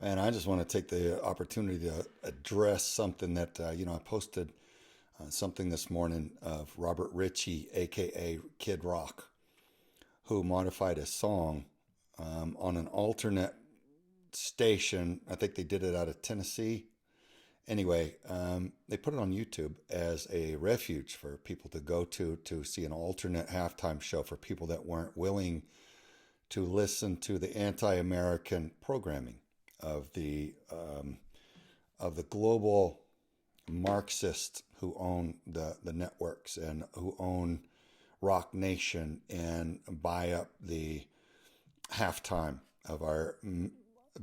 And I just want to take the opportunity to address something that, I posted something this morning of Robert Ritchie, aka Kid Rock, who modified a song on an alternate station. I think they did it out of Tennessee. Anyway, they put it on YouTube as a refuge for people to go to see an alternate halftime show for people that weren't willing to listen to the anti-American programming of the global Marxists who own the networks and who own Rock Nation and buy up the halftime of our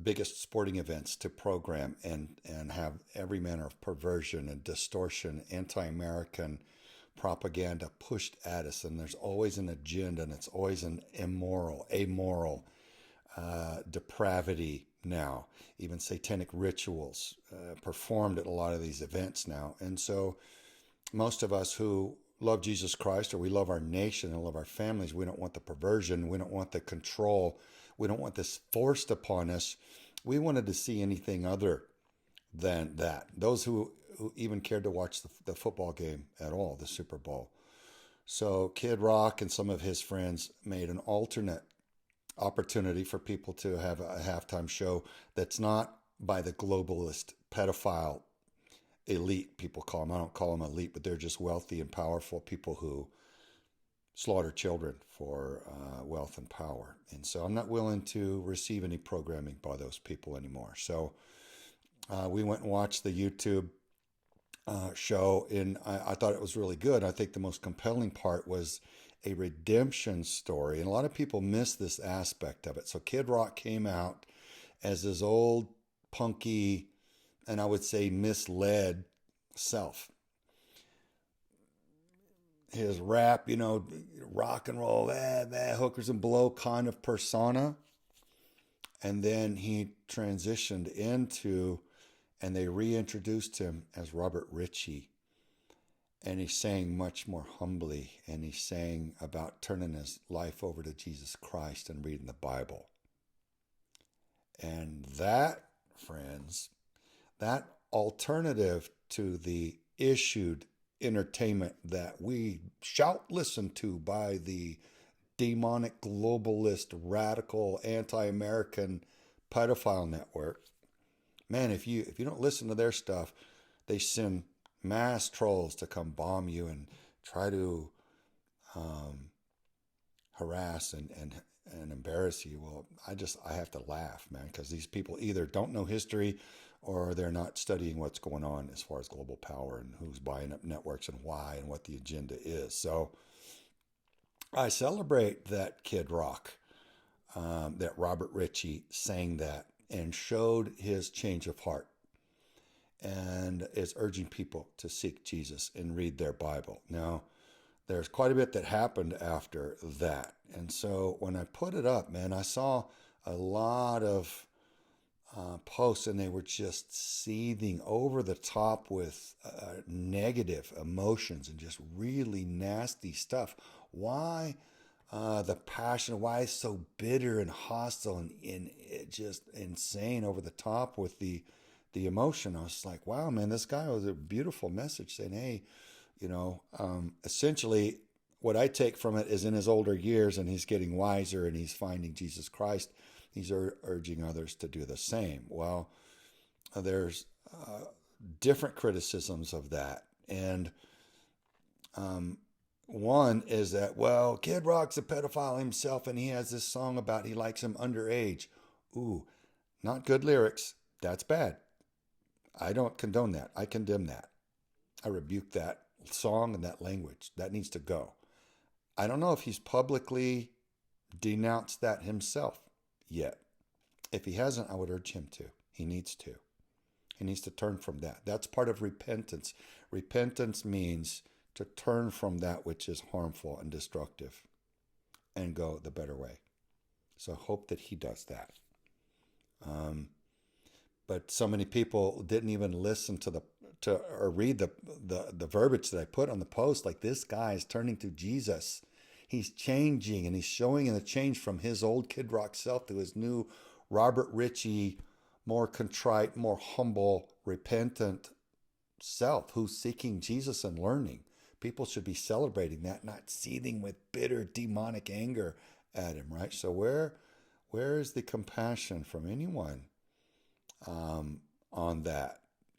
biggest sporting events to program and have every manner of perversion and distortion, anti-American propaganda pushed at us. And there's always an agenda, and it's always an immoral, amoral depravity now, even satanic rituals performed at a lot of these events now. And so most of us who love Jesus Christ, or we love our nation and love our families, we don't want the perversion, we don't want the control, we don't want this forced upon us. We wanted to see anything other than that. Those who even cared to watch the football game at all, the Super Bowl. So Kid Rock and some of his friends made an alternate opportunity for people to have a halftime show that's not by the globalist pedophile elite, people call them. I don't call them elite, but they're just wealthy and powerful people who slaughter children for wealth and power. And so I'm not willing to receive any programming by those people anymore. So we went and watched the YouTube show, and I thought it was really good. I think the most compelling part was a redemption story, and a lot of people miss this aspect of it. So Kid Rock came out as his old punky, and I would say misled self. His rap, rock and roll, hookers and blow kind of persona. And then he transitioned into, and they reintroduced him as Robert Ritchie. And he's saying much more humbly, and he's saying about turning his life over to Jesus Christ and reading the Bible. And that, friends, that alternative to the issued entertainment that we shout listen to by the demonic globalist radical anti-American pedophile network, man, if you don't listen to their stuff, they send mass trolls to come bomb you and try to harass and embarrass you. Well, I have to laugh, man, because these people either don't know history or they're not studying what's going on as far as global power and who's buying up networks and why and what the agenda is. So I celebrate that Kid Rock, that Robert Ritchie sang that and showed his change of heart and is urging people to seek Jesus and read their Bible. Now, there's quite a bit that happened after that. And so when I put it up, man, I saw a lot of posts, and they were just seething over the top with negative emotions and just really nasty stuff. Why the passion? Why so bitter and hostile and just insane over the top with the emotion? I was like, wow, man, this guy was a beautiful message saying, hey, essentially what I take from it is in his older years and he's getting wiser and he's finding Jesus Christ. He's urging others to do the same. Well, there's different criticisms of that. And one is that, well, Kid Rock's a pedophile himself and he has this song about he likes him underage. Ooh, not good lyrics. That's bad. I don't condone that. I condemn that. I rebuke that song and that language. That needs to go. I don't know if he's publicly denounced that himself yet. If he hasn't, I would urge him to. He needs to. He needs to turn from that. That's part of repentance. Repentance means to turn from that which is harmful and destructive and go the better way. So I hope that he does that. But so many people didn't even listen to or read the verbiage that I put on the post. Like, this guy is turning to Jesus. He's changing, and he's showing the change from his old Kid Rock self to his new Robert Ritchie more contrite, more humble, repentant self who's seeking Jesus and learning. People should be celebrating that, not seething with bitter demonic anger at him, right? So where is the compassion from anyone on that?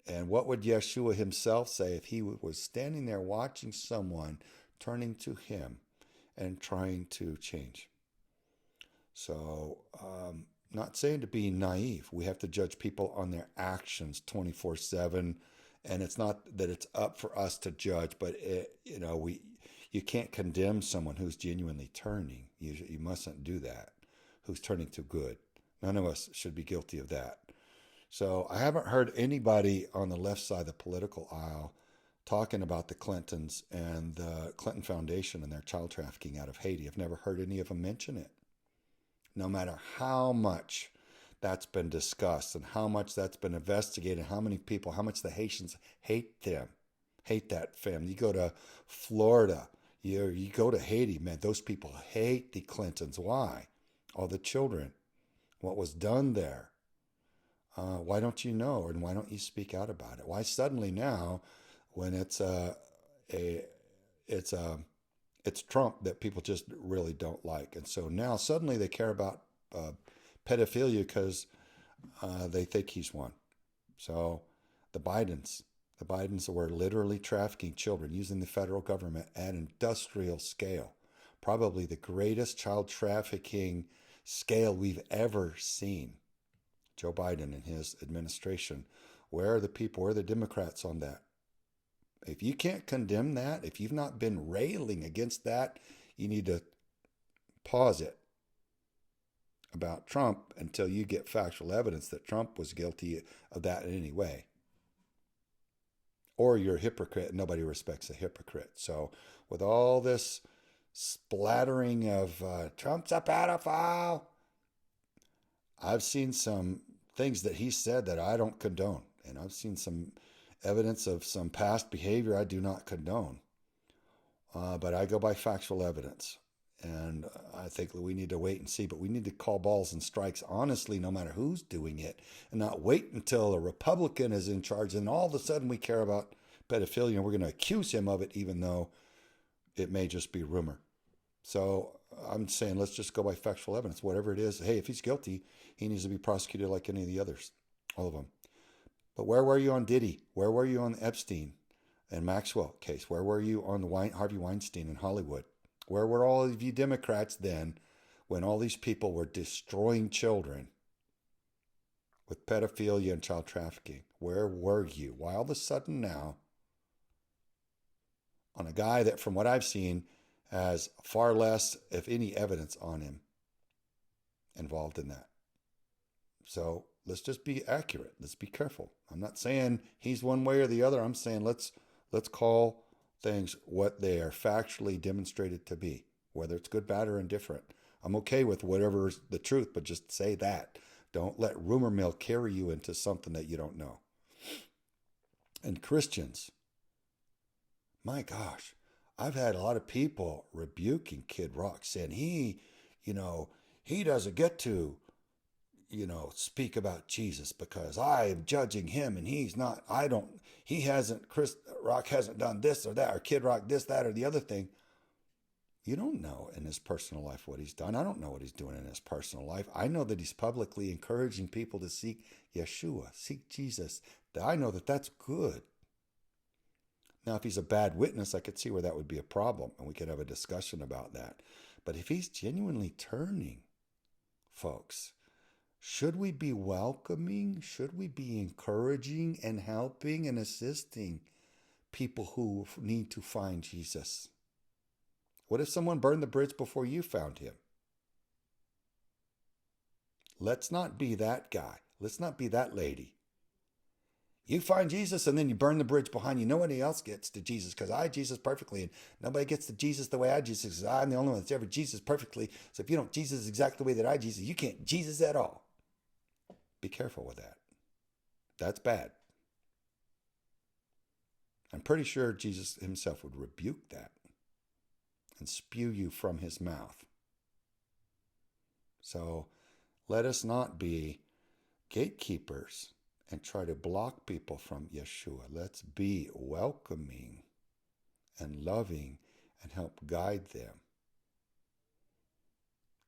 And what would Yeshua himself say if he was standing there watching someone turning to him and trying to change? So, not saying to be naive. We have to judge people on their actions 24/7. And it's not that it's up for us to judge, but you can't condemn someone who's genuinely turning. You mustn't do that. Who's turning to good. None of us should be guilty of that. So I haven't heard anybody on the left side of the political aisle talking about the Clintons and the Clinton Foundation and their child trafficking out of Haiti. I've never heard any of them mention it. No matter how much that's been discussed and how much that's been investigated, how many people, how much the Haitians hate them, hate that family. You go to Florida, you go to Haiti, man, those people hate the Clintons. Why? All the children, what was done there. Why don't you know, and why don't you speak out about it? Why suddenly now, when it's Trump that people just really don't like, and so now suddenly they care about pedophilia because they think he's one. So the Bidens were literally trafficking children using the federal government at industrial scale, probably the greatest child trafficking scale we've ever seen. Joe Biden and his administration. Where are the people? Where are the Democrats on that? If you can't condemn that, if you've not been railing against that, you need to pause it about Trump until you get factual evidence that Trump was guilty of that in any way. Or you're a hypocrite and nobody respects a hypocrite. So with all this splattering of Trump's a pedophile, I've seen some things that he said that I don't condone. And I've seen some evidence of some past behavior I do not condone. But I go by factual evidence. And I think that we need to wait and see. But we need to call balls and strikes honestly, no matter who's doing it. And not wait until a Republican is in charge. And all of a sudden we care about pedophilia. And we're going to accuse him of it, even though it may just be rumor. So I'm saying let's just go by factual evidence. Whatever it is, hey, if he's guilty, he needs to be prosecuted like any of the others, all of them. But where were you on Diddy? Where were you on the Epstein and Maxwell case? Where were you on the Harvey Weinstein in Hollywood? Where were all of you Democrats then when all these people were destroying children with pedophilia and child trafficking? Where were you? Why all of a sudden now, on a guy that from what I've seen has far less, if any, evidence on him involved in that? So let's just be accurate. Let's be careful. I'm not saying he's one way or the other. I'm saying let's call things what they are factually demonstrated to be, whether it's good, bad, or indifferent. I'm okay with whatever's the truth, but just say that. Don't let rumor mill carry you into something that you don't know. And Christians, my gosh, I've had a lot of people rebuking Kid Rock, saying he doesn't get to, speak about Jesus because I am judging him and he's not, Chris Rock hasn't done this or that, or Kid Rock this, that, or the other thing. You don't know in his personal life what he's done. I don't know what he's doing in his personal life. I know that he's publicly encouraging people to seek Yeshua, seek Jesus. I know that that's good. Now, if he's a bad witness, I could see where that would be a problem, and we could have a discussion about that. But if he's genuinely turning, folks, should we be welcoming? Should we be encouraging and helping and assisting people who need to find Jesus? What if someone burned the bridge before you found him? Let's not be that guy. Let's not be that lady. You find Jesus and then you burn the bridge behind you. Nobody else gets to Jesus because I Jesus perfectly, and nobody gets to Jesus the way I Jesus because I'm the only one that's ever Jesus perfectly. So if you don't Jesus exactly the way that I Jesus, you can't Jesus at all. Be careful with that. That's bad. I'm pretty sure Jesus himself would rebuke that and spew you from his mouth. So let us not be gatekeepers and try to block people from Yeshua. Let's be welcoming and loving and help guide them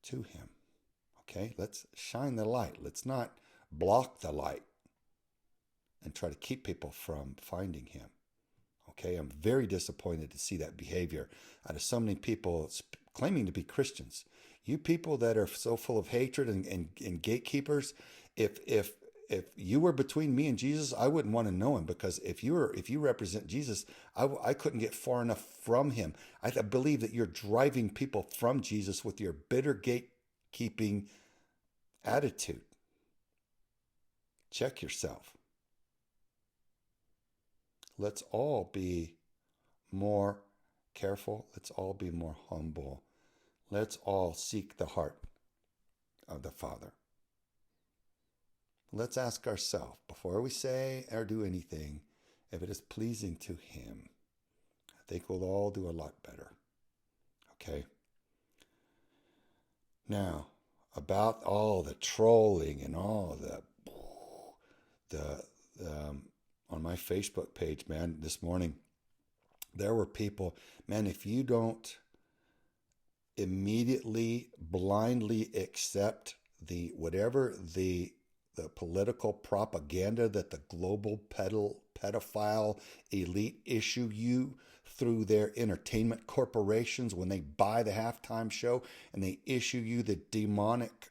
to him. Okay, let's shine the light. Let's not block the light and try to keep people from finding him. Okay, I'm very disappointed to see that behavior out of so many people claiming to be Christians. You people that are so full of hatred and gatekeepers, if you were between me and Jesus, I wouldn't want to know him, because if you represent Jesus, I couldn't get far enough from him. I believe that you're driving people from Jesus with your bitter gatekeeping attitude. Check yourself. Let's all be more careful. Let's all be more humble. Let's all seek the heart of the Father. Let's ask ourselves, before we say or do anything, if it is pleasing to him. I think we'll all do a lot better. Okay? Now, about all the trolling and all the on my Facebook page, man, this morning, there were people, man, if you don't immediately blindly accept the political propaganda that the global pedophile elite issue you through their entertainment corporations when they buy the halftime show and they issue you the demonic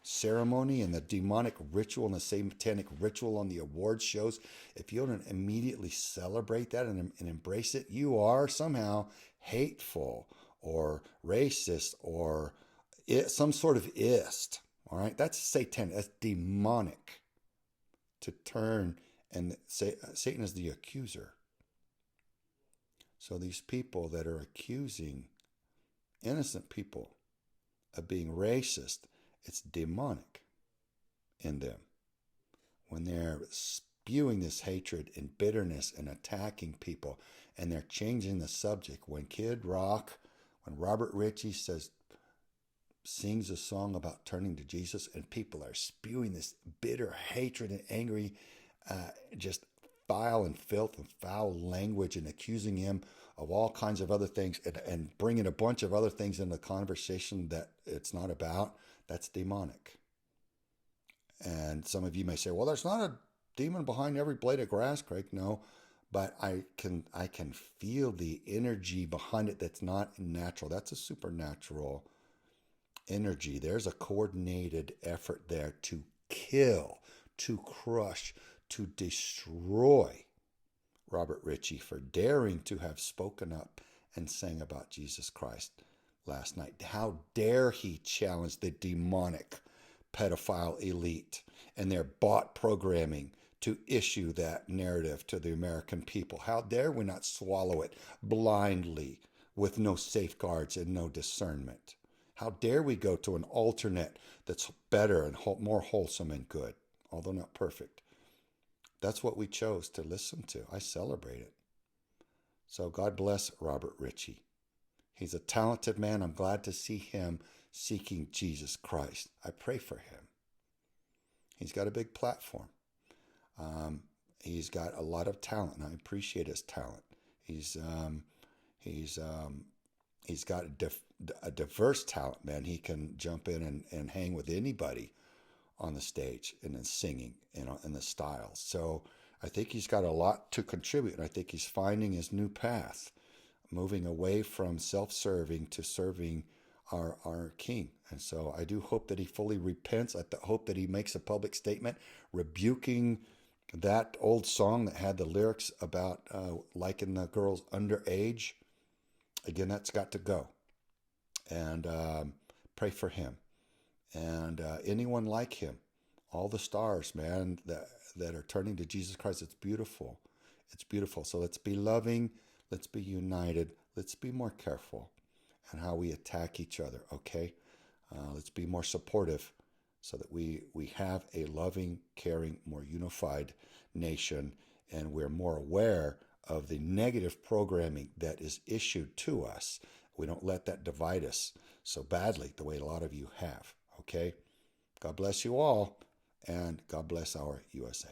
ceremony and the demonic ritual and the satanic ritual on the awards shows, if you don't immediately celebrate that and embrace it, you are somehow hateful or racist or some sort of ist. All right, that's satanic. That's demonic. To turn and say Satan is the accuser. So these people that are accusing innocent people of being racist, it's demonic in them. When they're spewing this hatred and bitterness and attacking people, and they're changing the subject. When Kid Rock, when Robert Ritchie sings a song about turning to Jesus, and people are spewing this bitter hatred and angry, just vile and filth and foul language, and accusing him of all kinds of other things, and bringing a bunch of other things into the conversation that it's not about, that's demonic. And some of you may say, well, there's not a demon behind every blade of grass, Craig. No, but I can feel the energy behind it that's not natural. That's a supernatural energy. There's a coordinated effort there to kill, to crush, to destroy Robert Ritchie for daring to have spoken up and sang about Jesus Christ last night. How dare he challenge the demonic pedophile elite and their bot programming to issue that narrative to the American people? How dare we not swallow it blindly with no safeguards and no discernment? How dare we go to an alternate that's better and more wholesome and good, although not perfect? That's what we chose to listen to. I celebrate it. So God bless Robert Ritchie. He's a talented man. I'm glad to see him seeking Jesus Christ. I pray for him. He's got a big platform. He's got a lot of talent, and I appreciate his talent. He's got a diverse talent, man. He can jump in and hang with anybody on the stage and in singing, in the styles. So I think he's got a lot to contribute, and I think he's finding his new path, moving away from self-serving to serving our King. And so I do hope that he fully repents. I hope that he makes a public statement rebuking that old song that had the lyrics about liking the girls underage. Again, that's got to go. And pray for him. And anyone like him, all the stars, man, that are turning to Jesus Christ. It's beautiful. It's beautiful. So let's be loving. Let's be united. Let's be more careful in how we attack each other, okay? Let's be more supportive so that we have a loving, caring, more unified nation, and we're more aware of the negative programming that is issued to us. We don't let that divide us so badly the way a lot of you have, okay? God bless you all, and God bless our USA.